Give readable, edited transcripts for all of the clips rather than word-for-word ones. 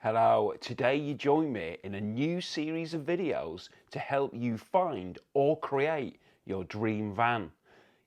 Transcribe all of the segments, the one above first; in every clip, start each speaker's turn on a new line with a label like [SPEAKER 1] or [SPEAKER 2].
[SPEAKER 1] Hello, today you join me in a new series of videos to help you find or create your dream van.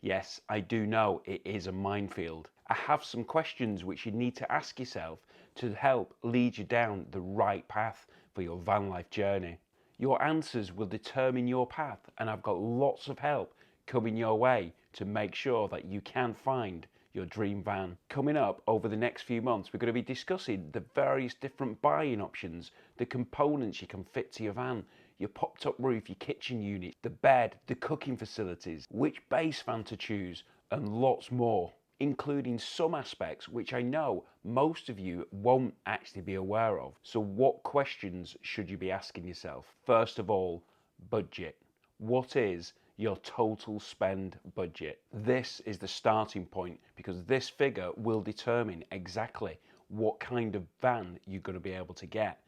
[SPEAKER 1] Yes, I do know it is a minefield. I have some questions which you need to ask yourself to help lead you down the right path for your van life journey. Your answers will determine your path, and I've got lots of help coming your way to make sure that you can find your dream van. Coming up over the next few months, we're going to be discussing the various different buying options, the components you can fit to your van, your pop-top roof, your kitchen unit, the bed, the cooking facilities, which base van to choose, and lots more, including some aspects which I know most of you won't actually be aware of. So what questions should you be asking yourself? First of all, budget. What is your total spend budget? This is the starting point, because this figure will determine exactly what kind of van you're going to be able to get.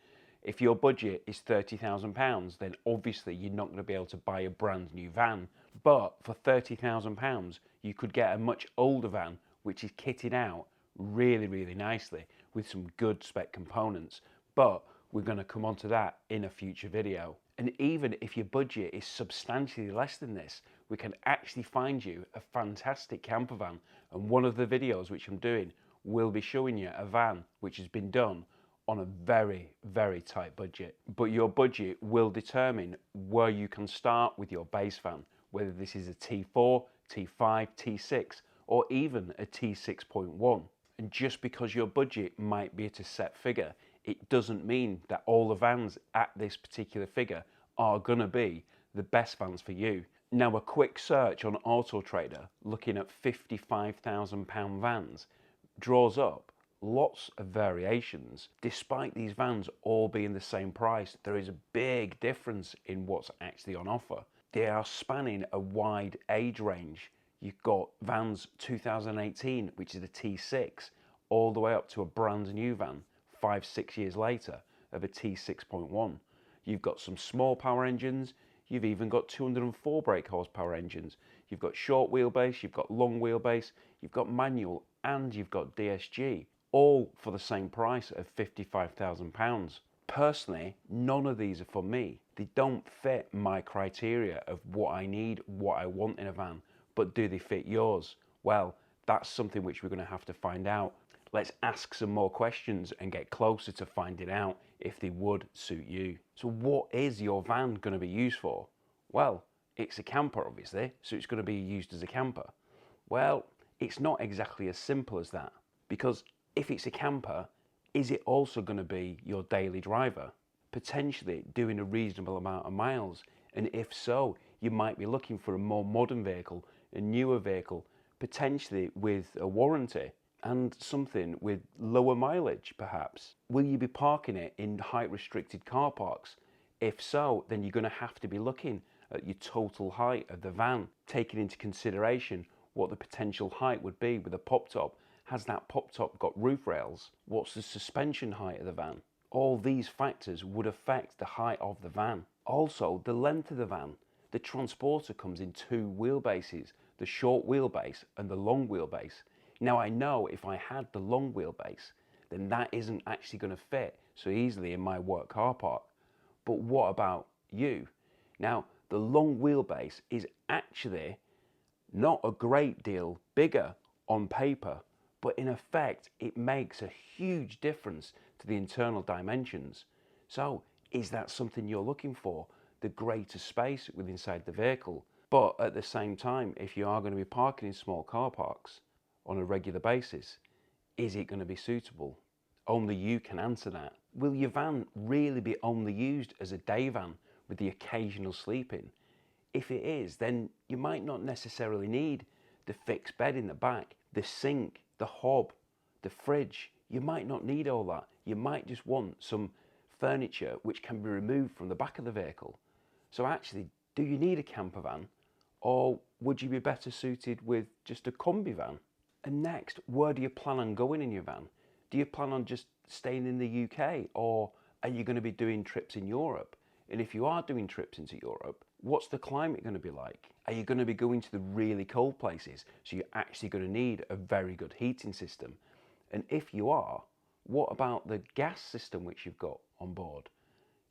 [SPEAKER 1] If your budget is £30,000, then obviously you're not going to be able to buy a brand new van. But for £30,000, you could get a much older van which is kitted out really nicely with some good spec components. But we're going to come on to that in a future video. And even if your budget is substantially less than this, we can actually find you a fantastic camper van. And one of the videos which I'm doing will be showing you a van which has been done on a very tight budget. But your budget will determine where you can start with your base van, whether this is a T4, T5, T6, or even a T6.1. And just because your budget might be at a set figure, it doesn't mean that all the vans at this particular figure are going to be the best vans for you. Now, a quick search on Auto Trader looking at £55,000 vans draws up lots of variations. Despite these vans all being the same price, there is a big difference in what's actually on offer. They are spanning a wide age range. You've got vans 2018, which is a T6, all the way up to a brand new van 5-6 years later of a T6.1. You've got some small power engines, you've even got 204 brake horsepower engines, you've got short wheelbase, you've got long wheelbase, you've got manual, and you've got DSG, all for the same price of £55,000. Personally, none of these are for me. They don't fit my criteria of what I need, what I want in a van. But do they fit yours? Well, that's something which we're going to have to find out. Let's ask some more questions and get closer to finding out if they would suit you. So what is your van going to be used for? Well, it's a camper obviously, so it's going to be used as a camper. Well, it's not exactly as simple as that, because if it's a camper, is it also going to be your daily driver? Potentially doing a reasonable amount of miles, and if so, you might be looking for a more modern vehicle, a newer vehicle, potentially with a warranty, and something with lower mileage perhaps. Will you be parking it in height restricted car parks? If so, then you're going to have to be looking at your total height of the van, taking into consideration what the potential height would be with a pop top. Has that pop top got roof rails? What's the suspension height of the van? All these factors would affect the height of the van. Also, the length of the van. The Transporter comes in two wheelbases, the short wheelbase and the long wheelbase. Now, I know if I had the long wheelbase, then that isn't actually going to fit so easily in my work car park. But what about you? Now, the long wheelbase is actually not a great deal bigger on paper, but in effect, it makes a huge difference to the internal dimensions. So, is that something you're looking for? The greater space within inside the vehicle? But at the same time, if you are going to be parking in small car parks on a regular basis, is it going to be suitable? Only you can answer that. Will your van really be only used as a day van with the occasional sleeping? If it is, then you might not necessarily need the fixed bed in the back, the sink, the hob, the fridge. You might not need all that. You might just want some furniture which can be removed from the back of the vehicle. So actually, do you need a camper van, or would you be better suited with just a combi van? And next, where do you plan on going in your van? Do you plan on just staying in the UK, or are you going to be doing trips in Europe? And if you are doing trips into Europe, what's the climate going to be like? Are you going to be going to the really cold places? So you're actually going to need a very good heating system. And if you are, What about the gas system which you've got on board?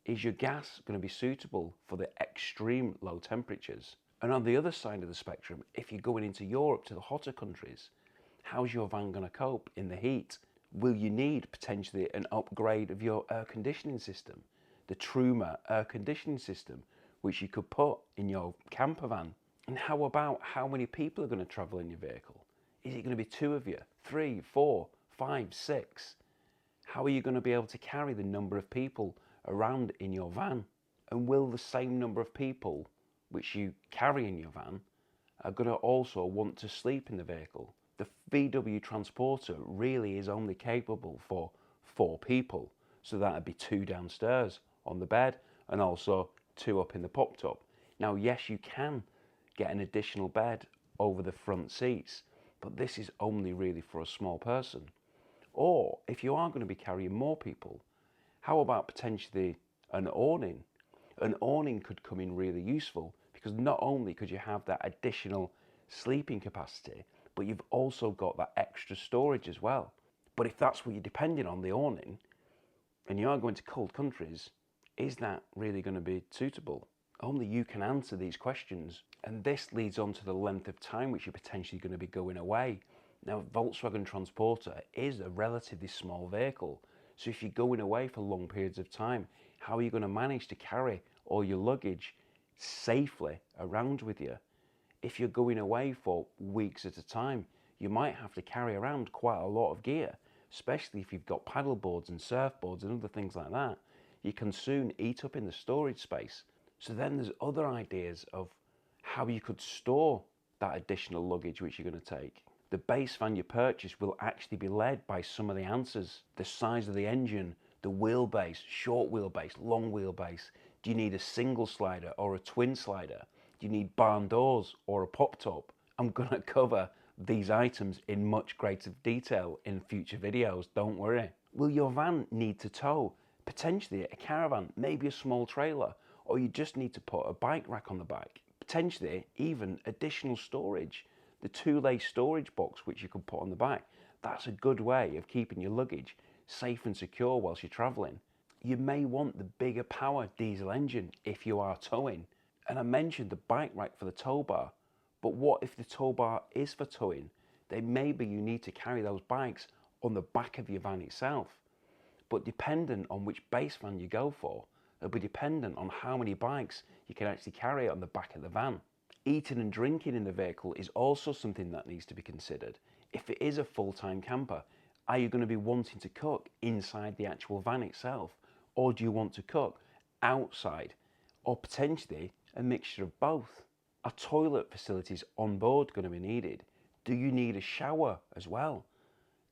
[SPEAKER 1] Is your gas going to be suitable for the extreme low temperatures? And on the other side of the spectrum, if you're going into Europe to the hotter countries, how's your van going to cope in the heat? Will you need potentially an upgrade of your air conditioning system? The Truma air conditioning system, which you could put in your camper van. And how about how many people are going to travel in your vehicle? Is it going to be 2 of you, 3, 4, 5, 6? How are you going to be able to carry the number of people around in your van? And will the same number of people which you carry in your van are going to also want to sleep in the vehicle? The VW Transporter really is only capable for 4 people. So that'd be 2 downstairs on the bed and also 2 up in the pop top. Now, yes, you can get an additional bed over the front seats, but this is only really for a small person. Or if you are going to be carrying more people, how about potentially an awning? An awning could come in really useful because not only could you have that additional sleeping capacity, but you've also got that extra storage as well. But if that's what you're depending on, the awning, and you are going to cold countries, is that really going to be suitable? Only you can answer these questions. And this leads on to the length of time which you're potentially going to be going away. Now, Volkswagen Transporter is a relatively small vehicle. So if you're going away for long periods of time, how are you going to manage to carry all your luggage safely around with you? If you're going away for weeks at a time, you might have to carry around quite a lot of gear, especially if you've got paddle boards and surfboards and other things like that. You can soon eat up in the storage space. So then there's other ideas of how you could store that additional luggage which you're going to take. The base van you purchase will actually be led by some of the answers. The size of the engine, the wheelbase, short wheelbase, long wheelbase. Do you need a single slider or a twin slider? Do you need barn doors or a pop top? I'm going to cover these items in much greater detail in future videos, don't worry. Will your van need to tow? Potentially a caravan, maybe a small trailer, or you just need to put a bike rack on the back. Potentially even additional storage. The 2-lay storage box which you can put on the back. That's a good way of keeping your luggage safe and secure whilst you're traveling. You may want the bigger power diesel engine if you are towing. And I mentioned the bike rack for the tow bar, but what if the tow bar is for towing? Then maybe you need to carry those bikes on the back of your van itself. But dependent on which base van you go for, it'll be dependent on how many bikes you can actually carry on the back of the van. Eating and drinking in the vehicle is also something that needs to be considered. If it is a full-time camper, are you going to be wanting to cook inside the actual van itself? Or do you want to cook outside? Or potentially a mixture of both? Are toilet facilities on board going to be needed? Do you need a shower as well?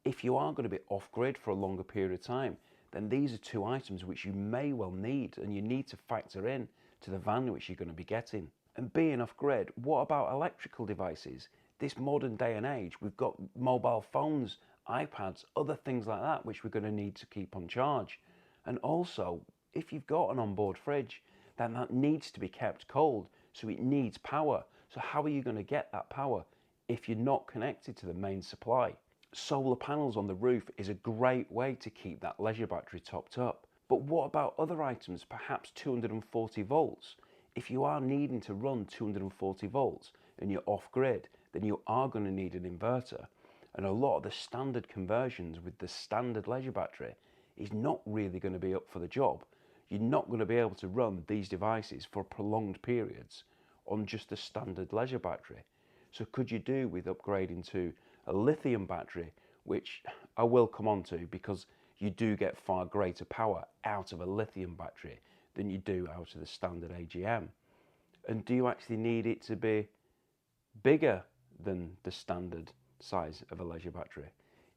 [SPEAKER 1] If you are going to be off-grid for a longer period of time, then these are 2 items which you may well need and you need to factor in to the van which you're going to be getting. And being off-grid, what about electrical devices? This modern day and age, we've got mobile phones, iPads, other things like that which we're going to need to keep on charge. And also, if you've got an onboard fridge, then that needs to be kept cold, so it needs power. So how are you going to get that power if you're not connected to the main supply? Solar panels on the roof is a great way to keep that leisure battery topped up. But what about other items, perhaps 240 volts? If you are needing to run 240 volts and you're off grid, then you are going to need an inverter. And a lot of the standard conversions with the standard leisure battery is not really going to be up for the job. You're not going to be able to run these devices for prolonged periods on just a standard leisure battery. So could you do with upgrading to a lithium battery, which I will come on to because you do get far greater power out of a lithium battery than you do out of the standard AGM. And do you actually need it to be bigger than the standard size of a leisure battery?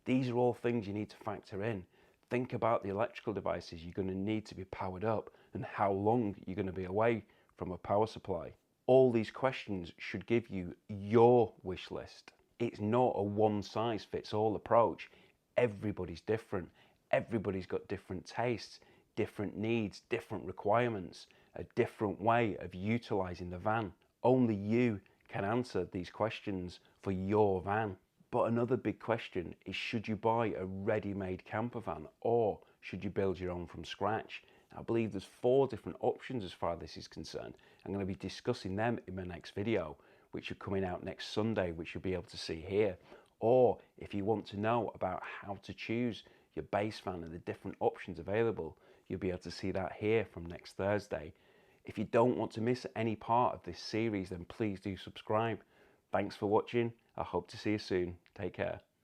[SPEAKER 1] These are all things you need to factor in. Think about the electrical devices you're going to need to be powered up and how long you're going to be away from a power supply. All these questions should give you your wish list. It's not a one-size-fits-all approach. Everybody's different. Everybody's got different tastes, different needs, different requirements, a different way of utilizing the van. Only you can answer these questions for your van. But another big question is, should you buy a ready-made camper van or should you build your own from scratch? I believe there's 4 different options as far as this is concerned. I'm going to be discussing them in my next video, which are coming out next Sunday, which you'll be able to see here. Or if you want to know about how to choose your base van and the different options available, you'll be able to see that here from next Thursday. If you don't want to miss any part of this series, then please do subscribe. Thanks for watching. I hope to see you soon. Take care.